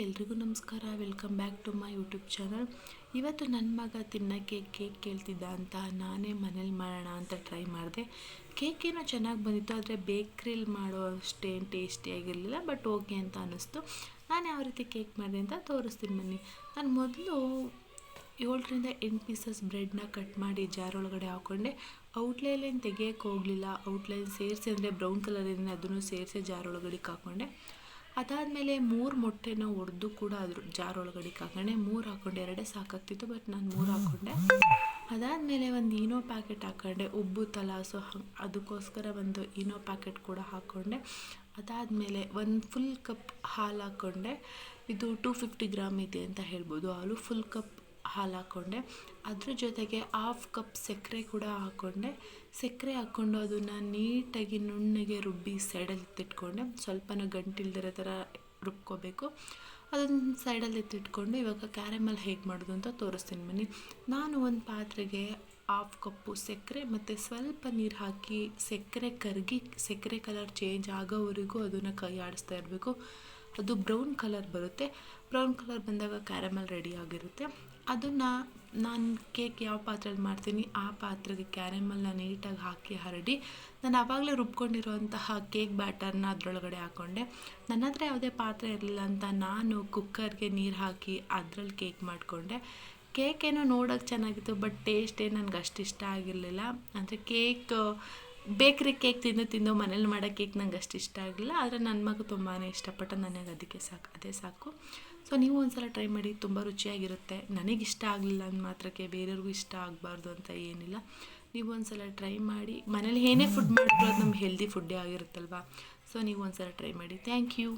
ಎಲ್ರಿಗೂ ನಮಸ್ಕಾರ. Welcome back to my YouTube channel. ಇವತ್ತು ನನ್ನ ಮಗ ತಿನ್ನೋಕ್ಕೆ ಕೇಕ್ ಕೇಳ್ತಿದ್ದ ಅಂತ ನಾನೇ ಮನೇಲಿ ಮಾಡೋಣ ಅಂತ ಟ್ರೈ ಮಾಡಿದೆ. ಕೇಕ್ ಏನೋ ಚೆನ್ನಾಗಿ ಬಂದಿತ್ತು, ಆದರೆ ಬೇಕ್ರಿಲಿ ಮಾಡೋ ಅಷ್ಟೇನು ಟೇಸ್ಟಿಯಾಗಿರಲಿಲ್ಲ. ಬಟ್ ಓಕೆ ಅಂತ ಅನ್ನಿಸ್ತು. ನಾನು ಯಾವ ರೀತಿ ಕೇಕ್ ಮಾಡಿದೆ ಅಂತ ತೋರಿಸ್ತೀನಿ ಬನ್ನಿ. ನಾನು ಮೊದಲು 7ರಿಂದ 8 ಪೀಸಸ್ ಬ್ರೆಡ್ನ ಕಟ್ ಮಾಡಿ ಜಾರ್ ಒಳಗಡೆ ಹಾಕ್ಕೊಂಡೆ. ಔಟ್ಲೈನ್ ತೆಗಿಯೋಕ್ಕೆ ಹೋಗಲಿಲ್ಲ. ಔಟ್ಲೈನ್ ಸೇರಿಸಿ ಅಂದರೆ ಬ್ರೌನ್ ಕಲರ್ ಏನಿದೆ ಅದನ್ನು ಸೇರಿಸಿ ಜಾರ್ ಒಳಗಡೆ ಹಾಕ್ಕೊಂಡೆ. ಅದಾದಮೇಲೆ 3 ಮೊಟ್ಟೆನ ಒಡೆದು ಕೂಡ ಅದ್ರ ಜಾರ್ ಒಳಗಡೆ ಹಾಕೊಂಡೆ. 3 ಹಾಕ್ಕೊಂಡೆ, 2 ಸಾಕಾಗ್ತಿತ್ತು, ಬಟ್ ನಾನು 3 ಹಾಕ್ಕೊಂಡೆ. ಅದಾದಮೇಲೆ ಒಂದು ಈನೋ ಪ್ಯಾಕೆಟ್ ಹಾಕ್ಕೊಂಡೆ, ಉಬ್ಬುತ್ತಲ್ಲ, ಸೊ ಅದಕ್ಕೋಸ್ಕರ ಒಂದು ಈನೋ ಪ್ಯಾಕೆಟ್ ಕೂಡ ಹಾಕ್ಕೊಂಡೆ. ಅದಾದಮೇಲೆ ಒಂದು ಫುಲ್ ಕಪ್ ಹಾಲು ಹಾಕ್ಕೊಂಡೆ. ಇದು 250 ಗ್ರಾಮ್ ಇದೆ ಅಂತ ಹೇಳ್ಬೋದು ಹಾಲು. ಫುಲ್ ಕಪ್ ಹಾಲು ಹಾಕ್ಕೊಂಡೆ. ಅದ್ರ ಜೊತೆಗೆ 1/2 ಕಪ್ ಸಕ್ಕರೆ ಕೂಡ ಹಾಕ್ಕೊಂಡೆ. ಸಕ್ಕರೆ ಹಾಕ್ಕೊಂಡು ಅದನ್ನು ನೀಟಾಗಿ ನುಣ್ಣಗೆ ರುಬ್ಬಿ ಸೈಡಲ್ಲಿ ಎತ್ತಿಟ್ಕೊಂಡೆ. ಸ್ವಲ್ಪನೂ ಗಂಟಿಲ್ದಿರೋ ಥರ ರುಬ್ಕೋಬೇಕು. ಅದನ್ನು ಸೈಡಲ್ಲಿ ಎತ್ತಿಟ್ಕೊಂಡು ಇವಾಗ ಕ್ಯಾರಮಲ್ ಹೇಗೆ ಮಾಡೋದು ಅಂತ ತೋರಿಸ್ತೀನಿ ಬನ್ನಿ. ನಾನು ಒಂದು ಪಾತ್ರೆಗೆ 1/2 ಕಪ್ಪು ಸಕ್ಕರೆ ಮತ್ತು ಸ್ವಲ್ಪ ನೀರು ಹಾಕಿ ಸಕ್ಕರೆ ಕರಗಿ ಸಕ್ಕರೆ ಕಲರ್ ಚೇಂಜ್ ಆಗೋವರೆಗೂ ಅದನ್ನು ಕೈ ಆಡಿಸ್ತಾ ಇರಬೇಕು. ಅದು ಬ್ರೌನ್ ಕಲರ್ ಬರುತ್ತೆ. ಬ್ರೌನ್ ಕಲರ್ ಬಂದಾಗ ಕ್ಯಾರಮಲ್ ರೆಡಿ ಆಗಿರುತ್ತೆ. ಅದನ್ನು ನಾನು ಕೇಕ್ ಯಾವ ಪಾತ್ರೆಯಲ್ಲಿ ಮಾಡ್ತೀನಿ ಆ ಪಾತ್ರೆಗೆ ಕ್ಯಾರಮಲ್ನ ನೀಟಾಗಿ ಹಾಕಿ ಹರಡಿ ನಾನು ಆವಾಗಲೇ ರುಬ್ಕೊಂಡಿರೋಂತಹ ಕೇಕ್ ಬ್ಯಾಟರ್ನ ಅದರೊಳಗಡೆ ಹಾಕ್ಕೊಂಡೆ. ನನ್ನ ಹತ್ರ ಯಾವುದೇ ಪಾತ್ರೆ ಇರಲಿಲ್ಲ ಅಂತ ನಾನು ಕುಕ್ಕರ್ಗೆ ನೀರು ಹಾಕಿ ಅದರಲ್ಲಿ ಕೇಕ್ ಮಾಡಿಕೊಂಡೆ. ಕೇಕ್ ಏನೋ ನೋಡೋಕ್ಕೆ ಚೆನ್ನಾಗಿತ್ತು, ಬಟ್ ಟೇಸ್ಟ್ ನನಗೆ ಅಷ್ಟು ಇಷ್ಟ ಆಗಿರಲಿಲ್ಲ. ಅಂದರೆ ಕೇಕ್ ಬೇಕ್ರಿ ಕೇಕ್ ತಿಂದು ಮನೇಲಿ ಮಾಡೋ ಕೇಕ್ ನಂಗೆ ಅಷ್ಟು ಇಷ್ಟ ಆಗಲಿಲ್ಲ. ಆದರೆ ನನ್ನ ಮಗ ತುಂಬಾ ಇಷ್ಟಪಟ್ಟ, ನನಗೆ ಅದಕ್ಕೆ ಅದೇ ಸಾಕು. ಸೊ ನೀವು ಒಂದ್ಸಲ ಟ್ರೈ ಮಾಡಿ, ತುಂಬ ರುಚಿಯಾಗಿರುತ್ತೆ. ನನಗಿಷ್ಟ ಆಗಲಿಲ್ಲ ಅಂದ ಮಾತ್ರಕ್ಕೆ ಬೇರೆಯವ್ರಿಗೂ ಇಷ್ಟ ಆಗಬಾರ್ದು ಅಂತ ಏನಿಲ್ಲ. ನೀವು ಒಂದ್ಸಲ ಟ್ರೈ ಮಾಡಿ. ಮನೇಲಿ ಏನೇ ಫುಡ್ ಮಾಡಿದ್ರು ಅದು ನಮ್ಮ ಹೆಲ್ದಿ ಫುಡ್ಡೇ ಆಗಿರುತ್ತಲ್ವ. ಸೊ ನೀವು ಒಂದ್ಸಲ ಟ್ರೈ ಮಾಡಿ. Thank you.